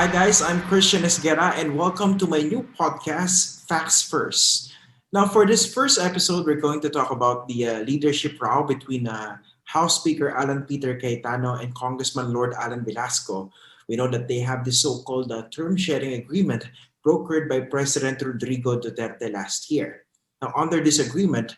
Hi guys, I'm Christian Esguerra and welcome to my new podcast, Facts First. Now, for this first episode, we're going to talk about the leadership row between House Speaker Alan Peter Cayetano and Congressman Lord Alan Velasco. We know that they have this so-called term sharing agreement brokered by President Rodrigo Duterte last year. Now, under this agreement,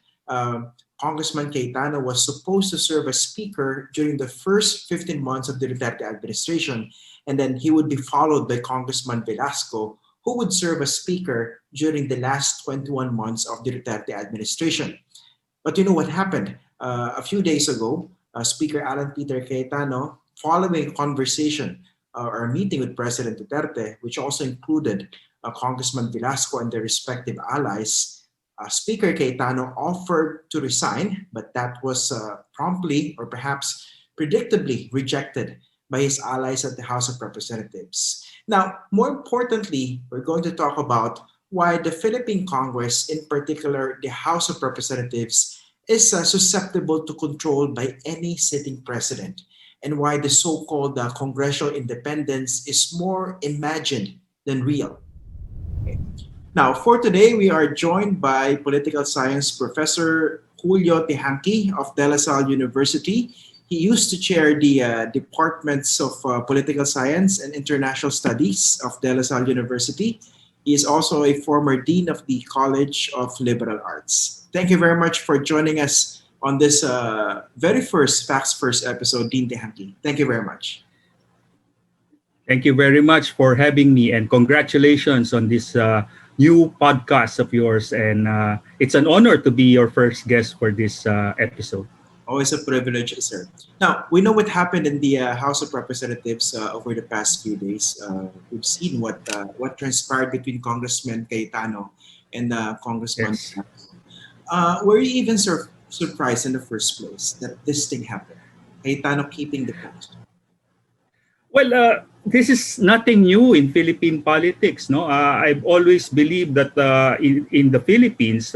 Congressman Cayetano was supposed to serve as Speaker during the first 15 months of the Duterte administration, and then he would be followed by Congressman Velasco, who would serve as Speaker during the last 21 months of the Duterte administration. But you know what happened? A few days ago, Speaker Alan Peter Cayetano, following a conversation or a meeting with President Duterte, which also included Congressman Velasco and their respective allies, Speaker Cayetano offered to resign, but that was promptly or perhaps predictably rejected by his allies at the House of Representatives. Now, more importantly, we're going to talk about why the Philippine Congress, in particular the House of Representatives, is susceptible to control by any sitting president, and why the so called congressional independence is more imagined than real. Okay. Now, for today, we are joined by political science professor Julio Teehankee of De La Salle University. He used to chair the departments of political science and international studies of De La Salle University. He is also a former dean of the College of Liberal Arts. Thank you very much for joining us on this very first Facts First episode, Dean Teehankee. Thank you very much. Thank you very much for having me, and congratulations on this new podcast of yours. And it's an honor to be your first guest for this episode. Always a privilege, sir. Now, we know what happened in the House of Representatives over the past few days. We've seen what transpired between Congressman Cayetano and Congressman. Yes. Were you even surprised in the first place that this thing happened? Cayetano keeping the post. Well, this is nothing new in Philippine politics. No, I've always believed that in the Philippines,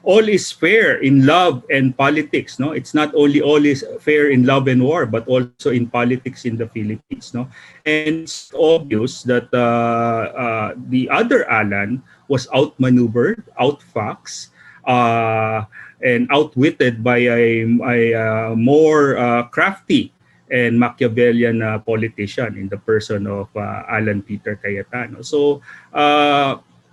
all is fair in love and politics. No, it's not only all is fair in love and war, but also in politics in the Philippines. No, and it's obvious that the other Alan was outmaneuvered, outfoxed, and outwitted by a more crafty and Machiavellian politician in the person of Alan Peter Cayetano. So,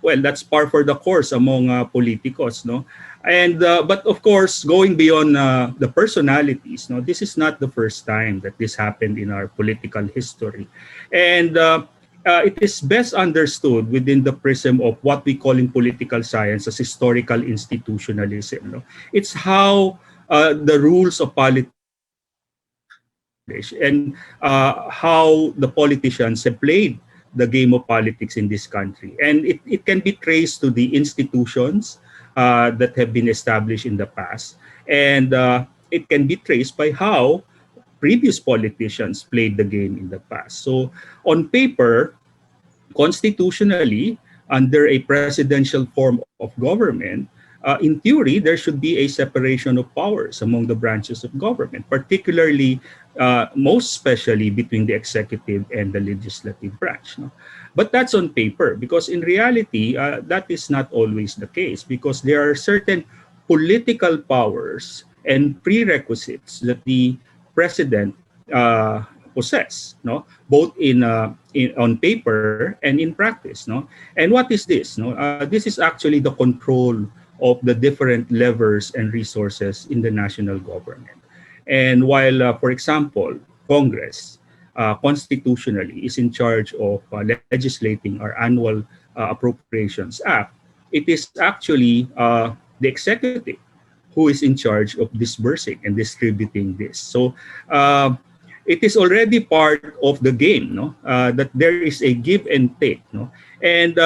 well, that's par for the course among politicos, no? And but of course, going beyond the personalities, no, this is not the first time that this happened in our political history, and it is best understood within the prism of what we call in political science as historical institutionalism. No? It's how the rules of politics and how the politicians have played the game of politics in this country. And it can be traced to the institutions that have been established in the past. And it can be traced by how previous politicians played the game in the past. So on paper, constitutionally, under a presidential form of government, in theory, there should be a separation of powers among the branches of government, particularly, most especially between the executive and the legislative branch. No? But that's on paper, because in reality, that is not always the case, because there are certain political powers and prerequisites that the president possess, no, both in on paper and in practice, no. And what is this? No, this is actually the control of the different levers and resources in the national government. And while, for example, Congress constitutionally is in charge of legislating our annual Appropriations Act, it is actually the executive who is in charge of disbursing and distributing this. So it is already part of the game, no? That there is a give and take, no? And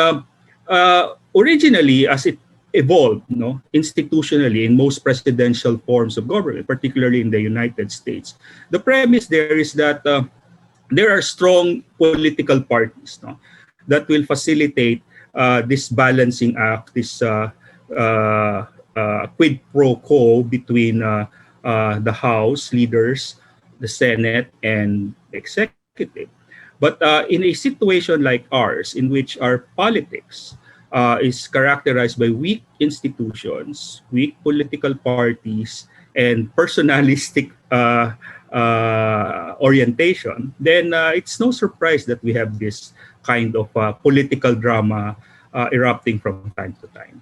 originally, as it evolved, no, institutionally in most presidential forms of government, particularly in the United States, the premise there is that there are strong political parties, no, that will facilitate this balancing act, this quid pro quo between the House leaders, the Senate, and the executive. But in a situation like ours, in which our politics is characterized by weak institutions, weak political parties, and personalistic orientation, then it's no surprise that we have this kind of political drama erupting from time to time.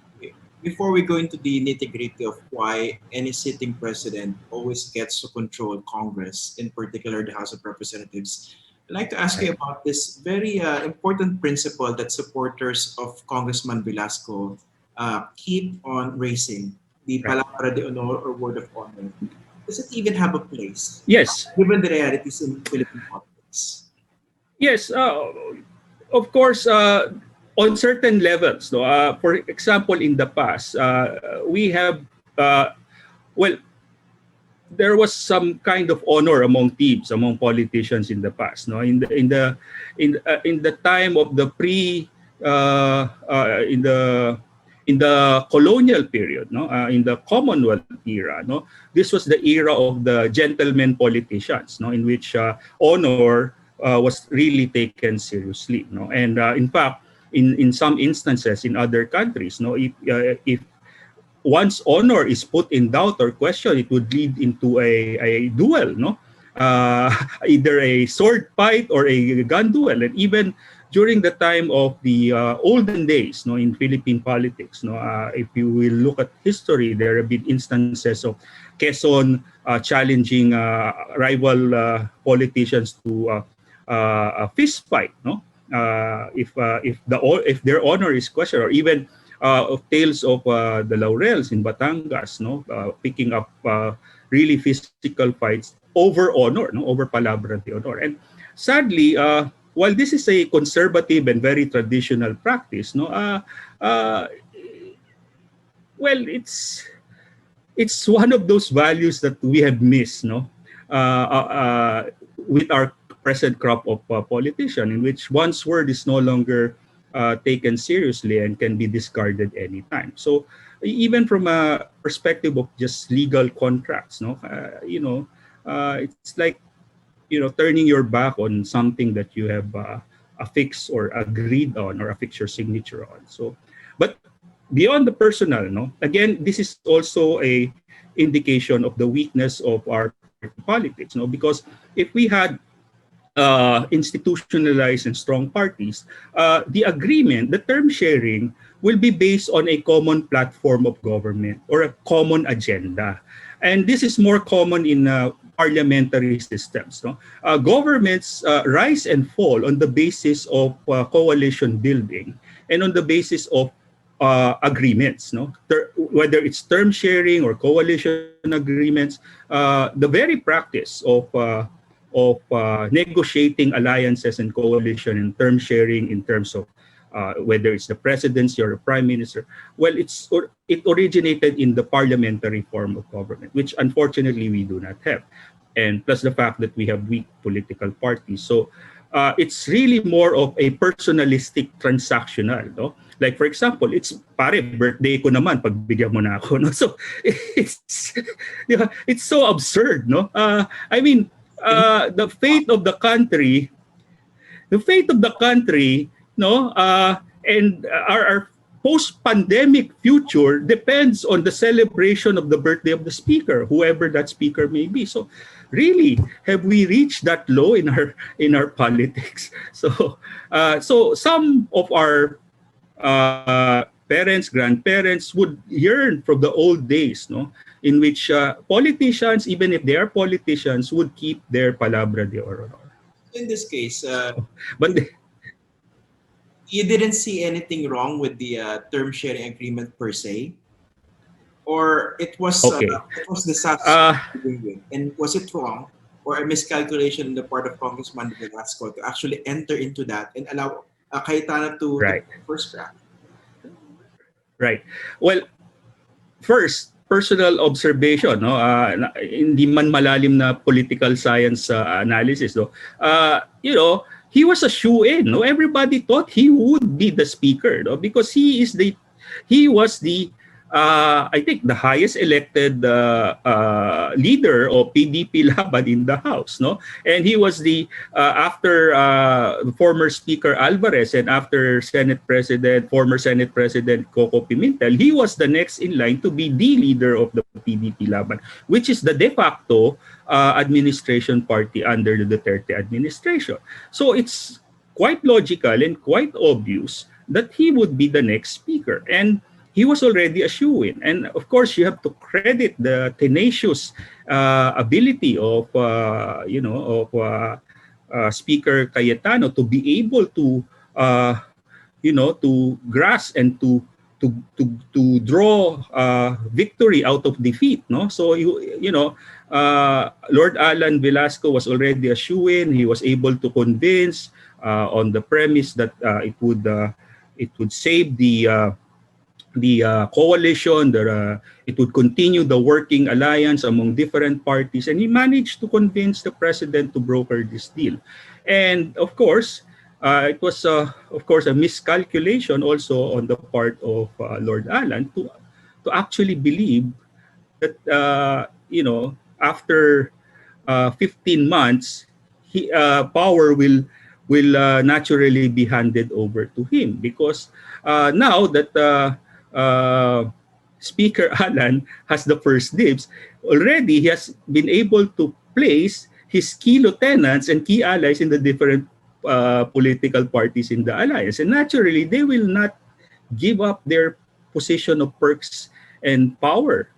Before we go into the nitty-gritty of why any sitting president always gets to control Congress, in particular the House of Representatives, I'd like to ask you Right. about this very important principle that supporters of Congressman Velasco keep on raising, the Right. palabra de honor or word of honor. Does it even have a place, Yes. given the realities in Philippine politics? Yes. Of course, on certain levels, no. For example, in the past, we have uh, well, there was some kind of honor among teams, among politicians in the past. No, in the time of the pre in the colonial period, no, in the Commonwealth era, no, this was the era of the gentlemen politicians, no, in which honor was really taken seriously, no, and in fact, in some instances in other countries, no, if once honor is put in doubt or question, it would lead into a duel, no? Either a sword fight or a gun duel. And even during the time of the olden days, no, in Philippine politics, no, if you will look at history, there have been instances of Quezon challenging rival politicians to a fist fight, no? If their honor is questioned, or even of tales of the Laurels in Batangas, no, picking up really physical fights over honor, no, over palabra de honor. And sadly, while this is a conservative and very traditional practice, no, uh, well, it's one of those values that we have missed, no, with our present crop of politician, in which one's word is no longer taken seriously and can be discarded anytime. So even from a perspective of just legal contracts, no, it's like, turning your back on something that you have affixed or agreed on or affixed your signature on. So, but beyond the personal, no, again, this is also a indication of the weakness of our party politics, no, because if we had institutionalized and strong parties, the agreement, the term sharing, will be based on a common platform of government or a common agenda. And this is more common in parliamentary systems. No? Governments rise and fall on the basis of coalition building and on the basis of agreements. No? Whether it's term sharing or coalition agreements, the very practice of negotiating alliances and coalition and term sharing in terms of whether it's the presidency or the prime minister, well, it originated in the parliamentary form of government, which unfortunately we do not have. And plus the fact that we have weak political parties. So it's really more of a personalistic transactional, no? Like for example, it's pare birthday ko naman pagbigyan mo na ako, no? So it's it's so absurd, no? I mean, the fate of the country, no, and our post-pandemic future depends on the celebration of the birthday of the speaker, whoever that speaker may be. So, really, have we reached that low in our politics? So some of our parents, grandparents would yearn from the old days, no, in which politicians, even if they are politicians, would keep their palabra de oro. In this case, But you didn't see anything wrong with the term sharing agreement per se, or okay, it was disastrous uh, to begin with, and was it wrong or a miscalculation on the part of Congressman Velasco to actually enter into that and allow Cayetana to right, take the first crack? right. Well, first, personal observation, no, hindi man malalim na political science analysis, no. He was a shoe-in, no. Everybody thought he would be the speaker, no, because he was the I think the highest elected leader of PDP Laban in the House, no? And he was the after former Speaker Alvarez and after former Senate President Coco Pimentel, he was the next in line to be the leader of the PDP Laban, which is the de facto administration party under the Duterte administration. So it's quite logical and quite obvious that he would be the next speaker. And he was already a shoo-in. And of course, you have to credit the tenacious ability of, Speaker Cayetano to be able to, to grasp and to draw victory out of defeat. No, so Lord Alan Velasco was already a shoo-in. He was able to convince on the premise that it would save the coalition, it would continue the working alliance among different parties, and he managed to convince the president to broker this deal. And of course, it was, of course, a miscalculation also on the part of Lord Alan to actually believe that, after 15 months, power will naturally be handed over to him, because now that Speaker Alan has the first dibs, already he has been able to place his key lieutenants and key allies in the different political parties in the alliance. And naturally, they will not give up their position of perks and power.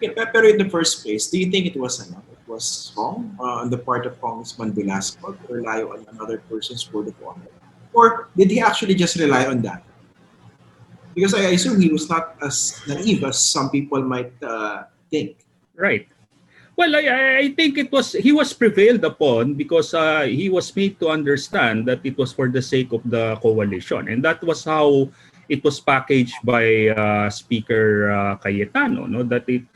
Yeah, pero in the first place, do you think it was it was wrong on the part of Congressman Velasco to rely on another person's word of honor? Or did he actually just rely on that? Because I assume he was not as naive as some people might think. Right. Well, I think he was prevailed upon because he was made to understand that it was for the sake of the coalition, and that was how it was packaged by Speaker Cayetano. No, that he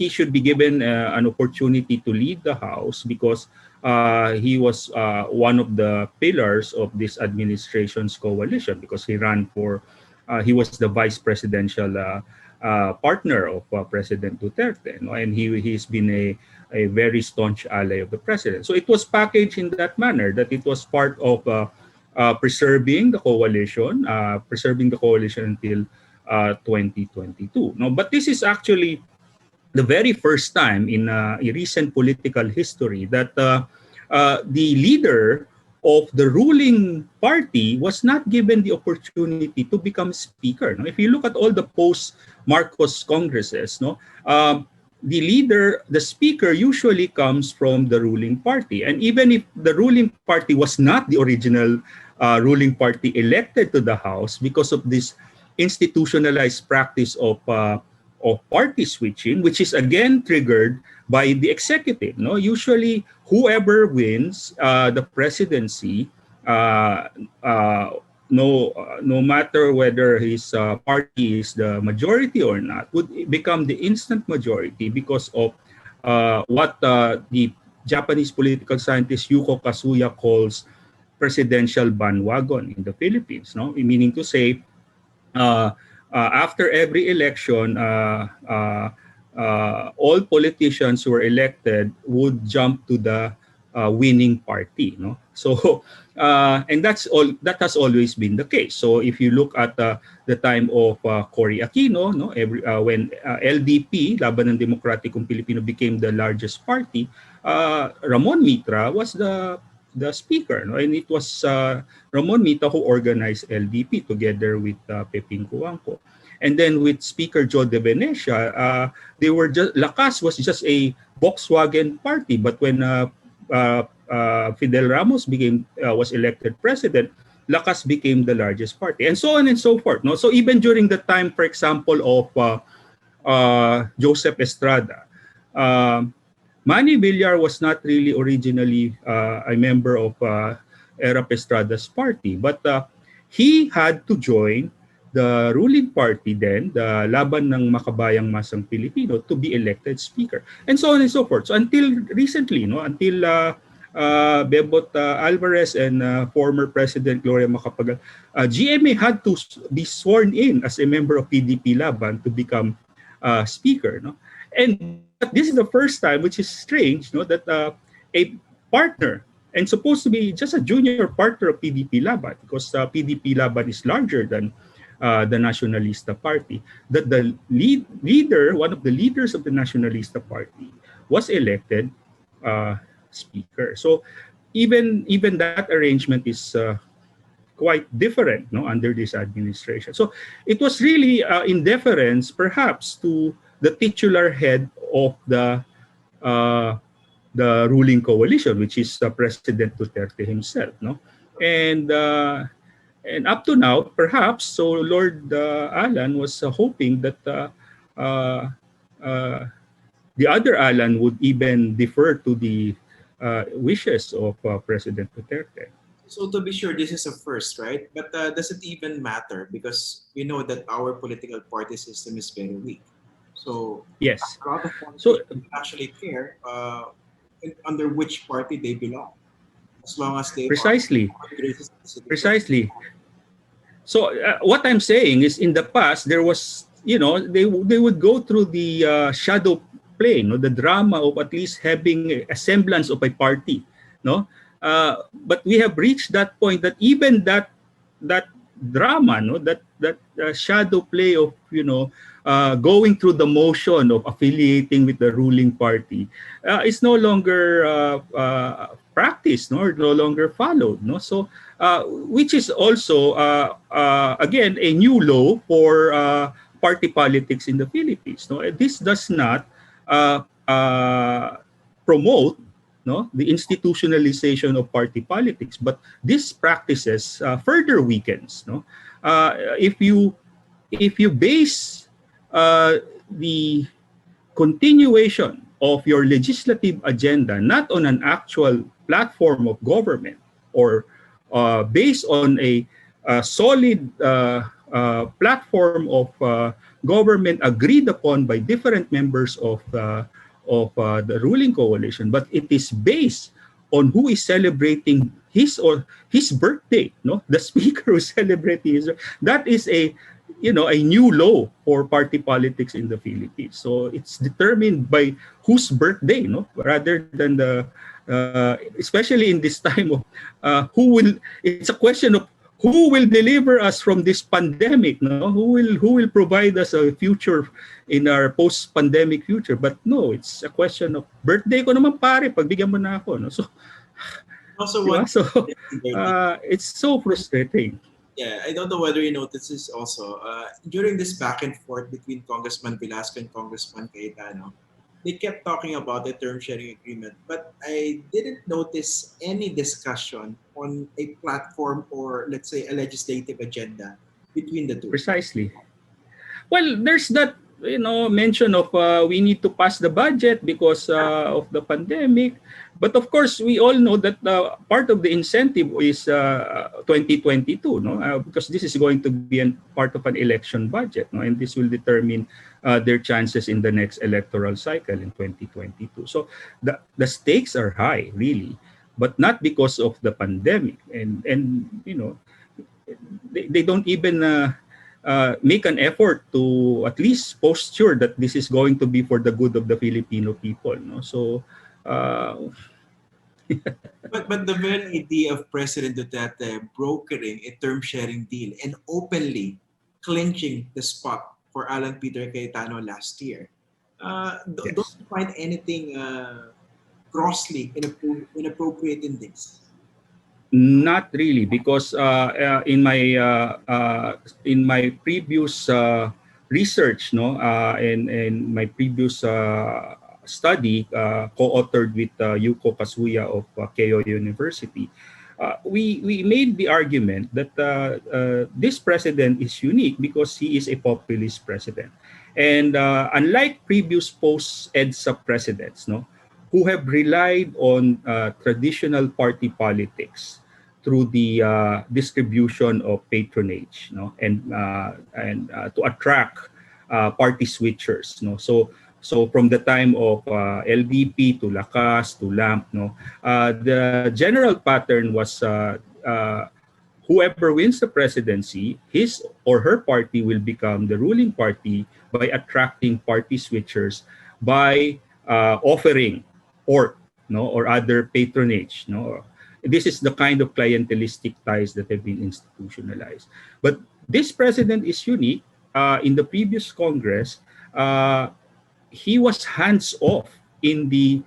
should be given an opportunity to lead the House because he was one of the pillars of this administration's coalition, because he was the vice presidential partner of President Duterte, no? And he's been a very staunch ally of the president. So it was packaged in that manner, that it was part of preserving the coalition until 2022. No, but this is actually the very first time in a recent political history that the leader of the ruling party was not given the opportunity to become speaker. No? If you look at all the post-Marcos Congresses, no, the speaker usually comes from the ruling party. And even if the ruling party was not the original ruling party elected to the House, because of this institutionalized practice of party switching, which is again triggered by the executive. No, usually whoever wins the presidency, no matter whether his party is the majority or not, would become the instant majority because of what the Japanese political scientist Yuko Kasuya calls presidential bandwagon in the Philippines. No, meaning to say, after every election, all politicians who were elected would jump to the winning party. No, so and that has always been the case. So if you look at the time of Cory Aquino, no, when LDP, Laban ng Demokratikong Pilipino, became the largest party, Ramon Mitra was the speaker, no? And it was Ramon Mita who organized LDP together with Peping Cuangco. And then with Speaker Joe de Venecia, Lakas was just a Volkswagen party. But when Fidel Ramos was elected president, Lakas became the largest party, and so on and so forth. No, so even during the time, for example, of Joseph Estrada, Manny Villar was not really originally a member of Erap Estrada's party, but he had to join the ruling party then, the Laban ng Makabayang Masang Pilipino, to be elected speaker, and so on and so forth. So until recently, no, until Bebot Alvarez and former President Gloria Macapagal, GMA had to be sworn in as a member of PDP Laban to become speaker. No? And but this is the first time, which is strange, no, that a partner and supposed to be just a junior partner of PDP Laban, because PDP Laban is larger than the Nacionalista Party, that the leader, one of the leaders of the Nacionalista Party, was elected uh, speaker. So even that arrangement is quite different, no, under this administration. So it was really in deference, perhaps, to the titular head of uh, the ruling coalition, which is President Duterte himself, no, and uh, and up to now, perhaps, so Lord Alan was hoping that uh, uh, the other Alan would even defer to the wishes of President Duterte. So to be sure, this is a first, right? But does it even matter? Because we know that our political party system is very weak. So Yes. a lot of So politicians actually care under which party they belong, as long as they are precisely, graces of the citizen. precisely. So what I'm saying is, in the past, there was, they would go through the shadow play, no, the drama of at least having a semblance of a party, no. But we have reached that point that even that drama, no, that shadow play of, going through the motion of affiliating with the ruling party, is no longer practiced, no, or no longer followed, no. So which is also again a new law for party politics in the Philippines. No, this does not uh, uh, promote, no, the institutionalization of party politics, but these practices further weakens. No, if you base the continuation of your legislative agenda not on an actual platform of government, or based on a solid platform of government agreed upon by different members of the ruling coalition, but it is based on who is celebrating his or his birthday, no, the speaker who is celebrating his, that is a new law for party politics in the Philippines. So it's determined by whose birthday, no, rather than the especially in this time of who will. It's a question of who will deliver us from this pandemic, no? Who will provide us a future in our post-pandemic future? But no, it's a question of birthday ko naman, pare, pagbigyan mo na ako, no? So, Also, di one ba? So thing, it's so frustrating. yeah, I don't know whether you noticed this also. During this back and forth between Congressman Velasco and Congressman Cayetano, they kept talking about the term sharing agreement, but I didn't notice any discussion on a platform or, let's say, a legislative agenda between the two. Precisely. Well, there's that, mention of we need to pass the budget because of the pandemic. But of course, we all know that part of the incentive is 2022, no, because this is going to be part of an election budget, no, and this will determine their chances in the next electoral cycle in 2022. So the stakes are high, really, but not because of the pandemic, and they don't even make an effort to at least posture that this is going to be for the good of the Filipino people. No, so uh, But the very idea of President Duterte brokering a term sharing deal and openly clinching the spot for Alan Peter Cayetano last year, don't yes. you find anything grossly inappropriate in this? Not really, because in my previous research, no, and my previous study, co-authored with Yuko Kazuya of Keio University, we made the argument that this president is unique because he is a populist president, and unlike previous post-EDSA presidents, no, who have relied on traditional party politics through the distribution of patronage, no, and to attract party switchers, no. So So from the time of LDP to Lakas to LAMP, no, the general pattern was whoever wins the presidency, his or her party will become the ruling party by attracting party switchers by offering or no or other patronage. No, this is the kind of clientelistic ties that have been institutionalized. But this president is unique. In the previous Congress, uh, he was hands off in the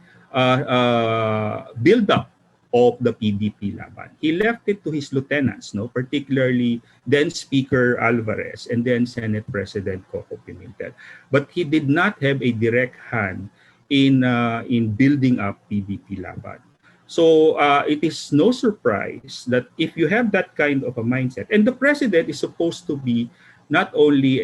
build up of the PDP laban. He left it to his lieutenants, no, particularly then Speaker Alvarez and then Senate President Coco Pimentel. But he did not have a direct hand in building up PDP laban. So it is no surprise that if you have that kind of a mindset, and the president is supposed to be not only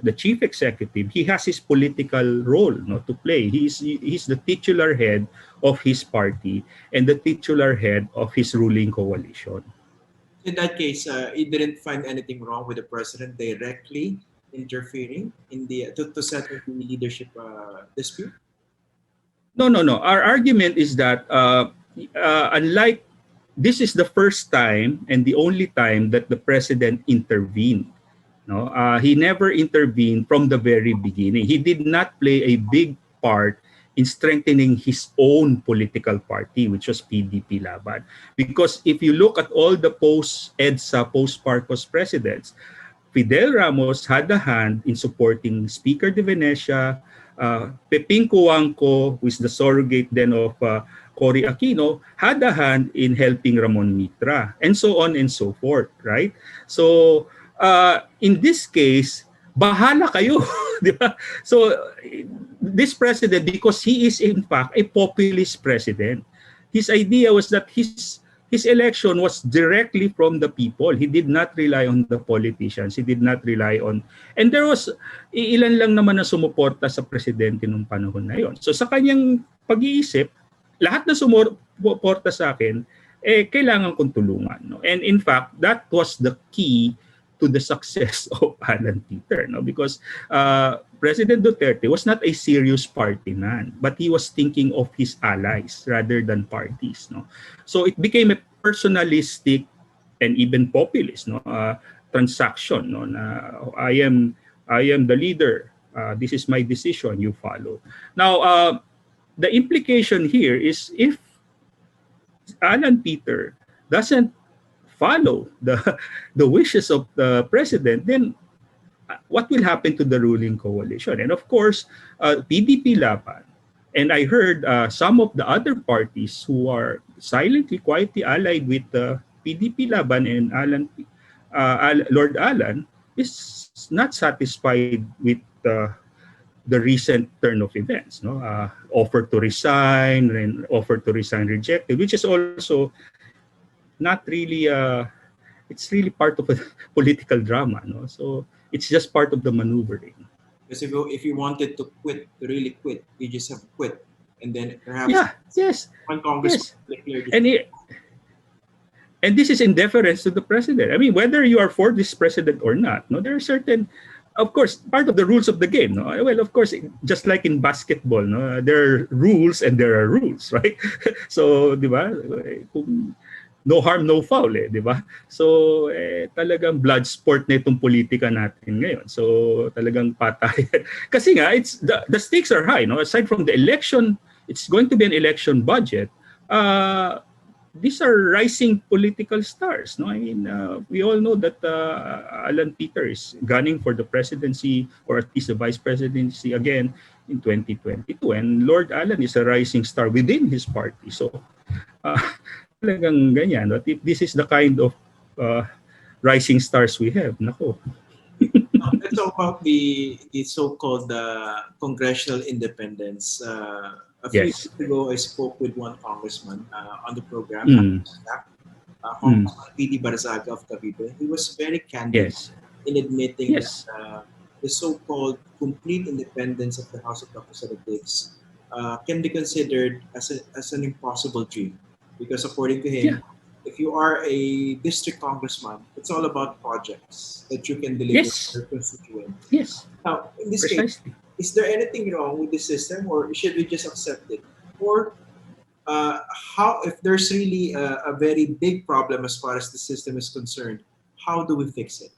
the chief executive, he has his political role, no, to play. He's the titular head of his party and the titular head of his ruling coalition. In that case, you didn't find anything wrong with the president directly interfering in the to settle the leadership dispute. No, no, no. Our argument is that unlike this is the first time and the only time that the president intervened. No, he never intervened from the very beginning. He did not play a big part in strengthening his own political party, which was PDP Laban. Because if you look at all the post-EDSA, post-Marcos presidents, Fidel Ramos had a hand in supporting Speaker de Venecia, Pepin Cuangco, who is the surrogate then of Cory Aquino, had a hand in helping Ramon Mitra, and so on and so forth, right? So, in this case, bahala kayo, di ba? So, this president, because he is in fact a populist president, his idea was that his election was directly from the people. He did not rely on the politicians. He did not rely on... And there was... Ilan lang naman na sumuporta sa presidente nung panahon na yon. So sa kanyang pag-iisip, lahat na sumuporta sa akin, kailangan kong tulungan. No? And in fact, that was the key to the success of Alan Peter. No? Because President Duterte was not a serious party man, but he was thinking of his allies rather than parties. No? So it became a personalistic and even populist, no, transaction. No, na I am the leader. This is my decision. You follow. Now, the implication here is if Alan Peter doesn't follow the wishes of the president, then what will happen to the ruling coalition? And of course, PDP Laban, and I heard some of the other parties who are silently, quietly allied with PDP Laban and Lord Alan is not satisfied with the recent turn of events. No, offer to resign and offer to resign rejected, which is also not really. It's really part of a political drama. No, so it's just part of the maneuvering. Because if you wanted to quit, to really quit, you just have to quit, and then perhaps Yeah. Yes. one congressman Yes. declared And and this is in deference to the president. I mean, whether you are for this president or not, no, there are certain, of course, part of the rules of the game. No, well, of course, just like in basketball, no, there are rules and there are rules, right? So, di ba? Kung no harm, no foul, di ba? So, talagang blood sport na itong politika natin ngayon. So, talagang patay. Kasi nga, the stakes are high, no? Aside from the election, it's going to be an election budget. These are rising political stars, no? I mean, we all know that Alan Peter is gunning for the presidency or at least the vice presidency again in 2022, and Lord Alan is a rising star within his party. So, talagang ganyan. No? If this is the kind of rising stars we have, nako. Let's talk about the so-called congressional independence. A few Yes. weeks ago, I spoke with one congressman on the program, Mm. Congressman P.D. Barzaga of Cavite. He was very candid Yes. in admitting Yes. that the so-called complete independence of the House of Representatives can be considered as an impossible dream. Because according to Yeah. him, if you are a district congressman, it's all about projects that you can deliver to Yes. your constituents. Yes. Now, in this case, Precisely. is there anything wrong with the system, or should we just accept it? Or how, if there's really a very big problem as far as the system is concerned, how do we fix it?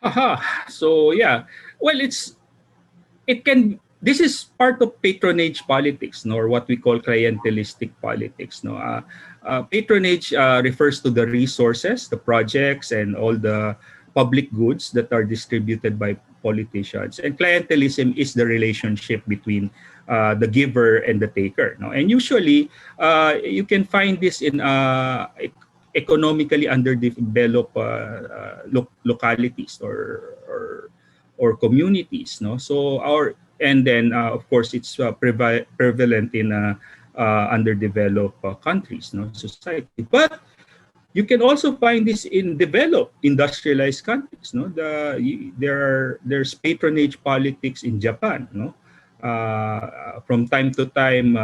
Haha. So yeah, well, it can this is part of patronage politics, no, or what we call clientelistic politics, no. Patronage refers to the resources, the projects, and all the public goods that are distributed by politicians, and clientelism is the relationship between the giver and the taker, no. And usually you can find this in economically underdeveloped localities or communities, no. So our and then of course it's prevalent in underdeveloped countries, no, society. But you can also find this in developed industrialized countries, no. There's patronage politics in Japan, no. From time to time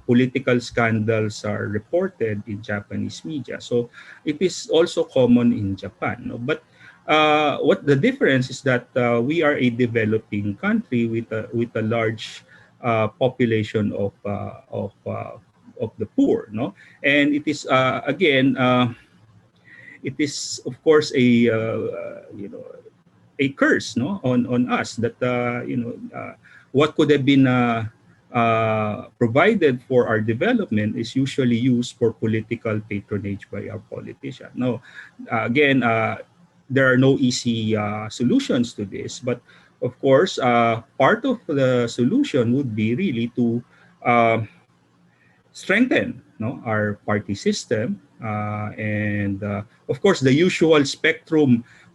political scandals are reported in Japanese media, so it is also common in Japan, no. But what the difference is that we are a developing country with a large population of the poor, no. And it is again it is of course a a curse, no, on us that what could have been provided for our development is usually used for political patronage by our politician. No, again, there are no easy solutions to this, but of course, part of the solution would be really to uh, strengthen, no, our party system, and of course the usual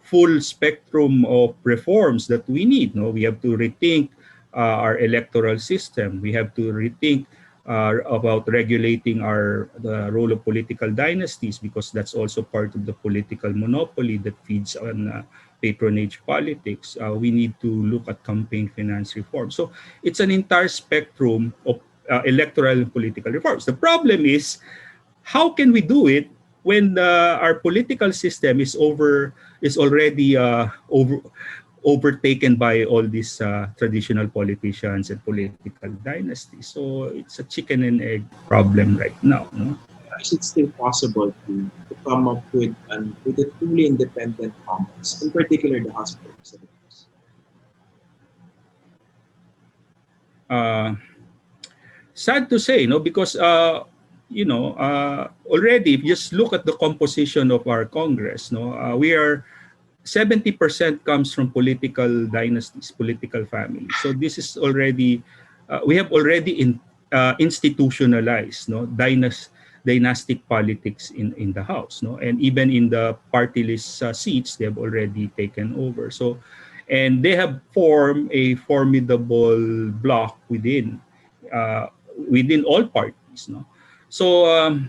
full spectrum of reforms that we need, no. We have to rethink our electoral system. We have to rethink about regulating the role of political dynasties, because that's also part of the political monopoly that feeds on patronage politics. We need to look at campaign finance reform. So it's an entire spectrum of electoral and political reforms. The problem is, how can we do it when our political system is already overtaken by all these traditional politicians and political dynasties? So it's a chicken and egg problem right now, no? Is it still possible to come up with a truly independent Congress, in particular the House of Representatives? Uh, Sad to say, no, because already if you just look at the composition of our Congress, no, we are 70% comes from political dynasties, political families. So this is already we have already institutionalized, no, dynastic politics in the House, no, and even in the party list seats they have already taken over. So, and they have formed a formidable bloc uh, within all parties, no. So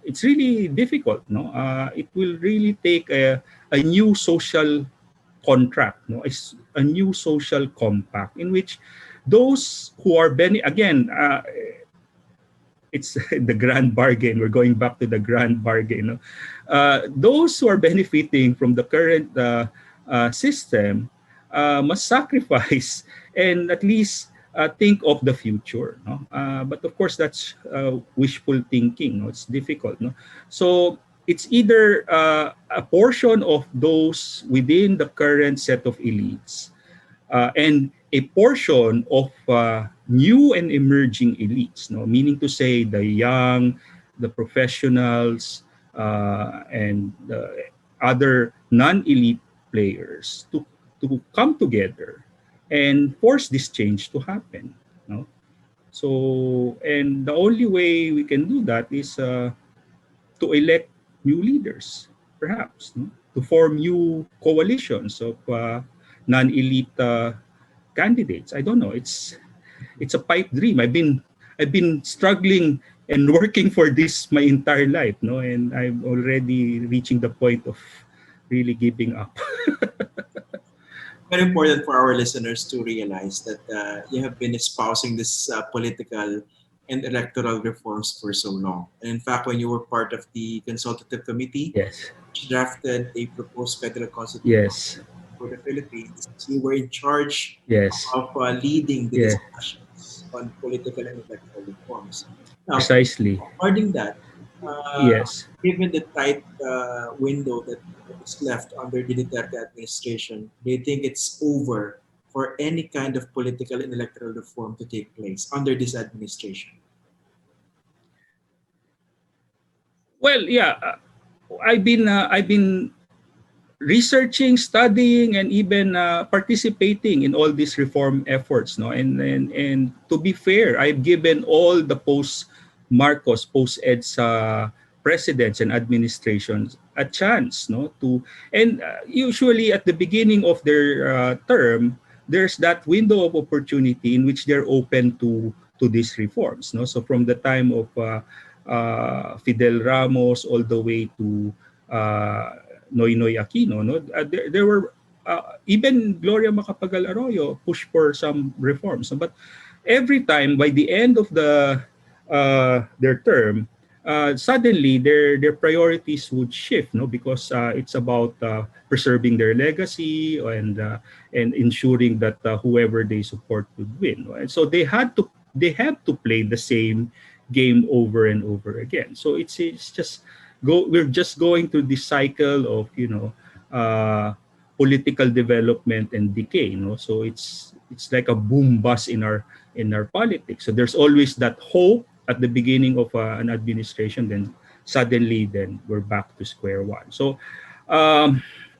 it's really difficult, no. It will really take a new social contract, no, a new social compact in which those who are again, it's the grand bargain. We're going back to the grand bargain, no? Those who are benefiting from the current system must sacrifice and at least think of the future, no? But of course that's wishful thinking, no? It's difficult, no? So it's either a portion of those within the current set of elites and a portion of new and emerging elites, no, meaning to say the young, the professionals, and other non-elite players to come together and force this change to happen, no. So, and the only way we can do that is to elect new leaders, perhaps, no? To form new coalitions of non-elite candidates. I don't know. It's a pipe dream. I've been struggling and working for this my entire life, no, and I'm already reaching the point of really giving up. Very important for our listeners to realize that you have been espousing this political and electoral reforms for so long. And in fact, when you were part of the consultative committee, Yes. which drafted a proposed federal constitution, Yes. for the Philippines. You were in charge Yes. of leading the Yeah. discussions on political and electoral reforms. Now, Precisely. regarding that, uh, Yes. given the tight window that is left under the Duterte administration, do you think it's over for any kind of political and electoral reform to take place under this administration? Well, yeah. I've been researching, studying, and even participating in all these reform efforts. No, and to be fair, I've given all the post Marcos, post EDSA presidents and administrations a chance. No, to and usually at the beginning of their term, there's that window of opportunity in which they're open to these reforms. No, so from the time of Fidel Ramos all the way to Noynoy Aquino, no? There were even Gloria Macapagal Arroyo pushed for some reforms. But every time, by the end of their term, suddenly their priorities would shift, no, because it's about preserving their legacy and ensuring that whoever they support would win. No? And so they have to play the same game over and over again. So it's just we're just going through this cycle of political development and decay. So it's like a boom bust in our politics. So there's always that hope at the beginning of an administration, then suddenly then we're back to square one. So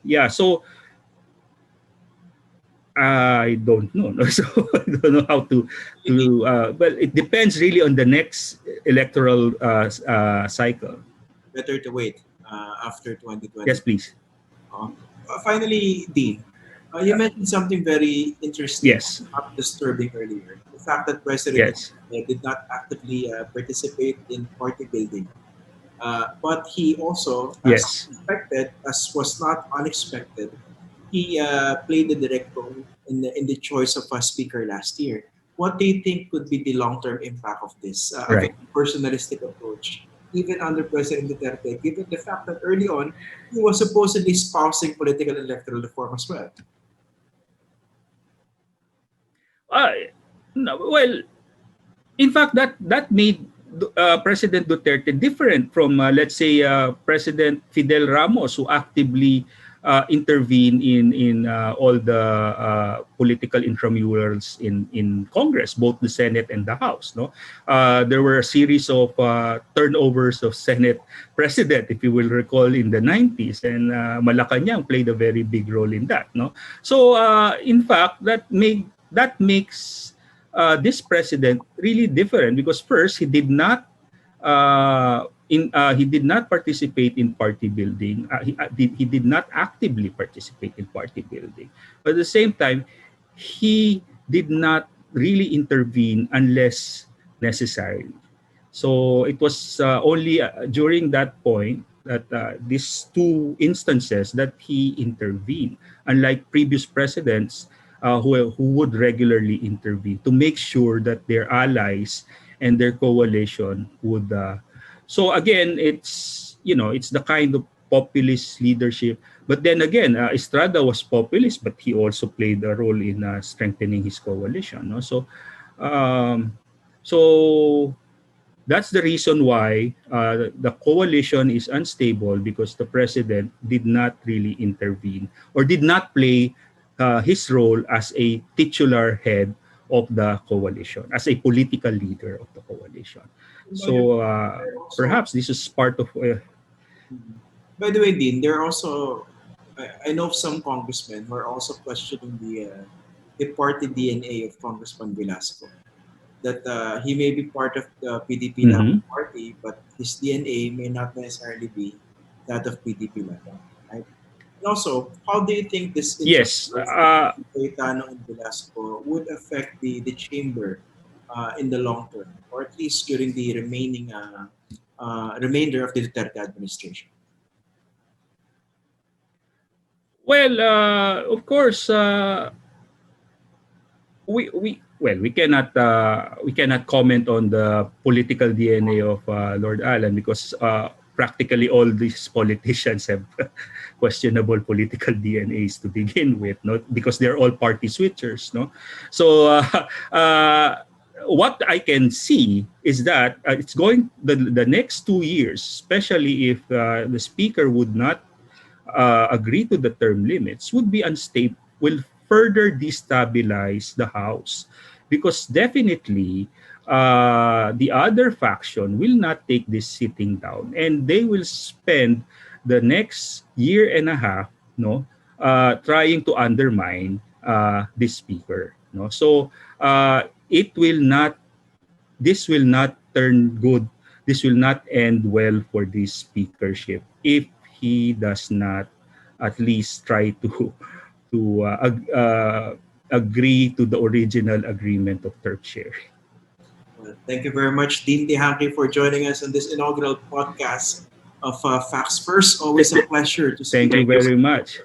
yeah, so I don't know. No? So I don't know how Maybe well, it depends really on the next electoral cycle. better to wait after Yes, 2020. please. Uh, Finally, Dean, you mentioned something very interesting, Yes. not disturbing earlier. The fact that President Yes. did not actively participate in party building. But he also, Yes. as was not unexpected, he played a direct role in the choice of a speaker last year. What do you think could be the long-term impact of this? A very Right. personalistic approach, even under President Duterte, given the fact that early on he was supposedly espousing political and electoral reform as well. Uh, no, well, in fact, that made President Duterte different from, let's say, President Fidel Ramos, who actively intervened in all the political intramurals in Congress, both the Senate and the House. No, there were a series of turnovers of Senate president, if you will recall, in the 90s, and Malacanang played a very big role in that. No, so in fact, that makes this president really different because first he did not participate in party building. He did not actively participate in party building. But at the same time, he did not really intervene unless necessary. So it was only during that point that these two instances that he intervened, unlike previous presidents who would regularly intervene to make sure that their allies and their coalition would. So again, it's the kind of populist leadership. But then again, Estrada was populist, but he also played a role in strengthening his coalition. No? Um, so that's the reason why the coalition is unstable because the president did not really intervene or did not play his role as a titular head of the coalition, as a political leader of the coalition. By the way, So there are also perhaps this is part of. by the way, Dean, there are also I know of some congressmen who are also questioning the party DNA of Congressman Velasco. That he may be part of the PDP Laban Mhm. party, but his DNA may not necessarily be that of PDP Laban. Right? And also, how do you think this Yes. interest between Cayetano and Velasco would affect the chamber in the long term, or at least during the remainder of the Duterte administration? Well, of course, we cannot comment on the political DNA of Lord Allen because practically all these politicians have questionable political DNAs to begin with, no, because they're all party switchers, no. So uh, what I can see is that it's going the next 2 years, especially if the speaker would not agree to the term limits, would be unstable, will further destabilize the House. Because definitely, the other faction will not take this sitting down, and they will spend the next year and a half, no, trying to undermine this speaker. No, so it will not. This will not turn good. This will not end well for this speakership if he does not at least try to agree to the original agreement of turf sharing. Well, thank you very much, Dean Teehankee, for joining us on this inaugural podcast of Facts First. Always a pleasure to Thank speak you with you. very much.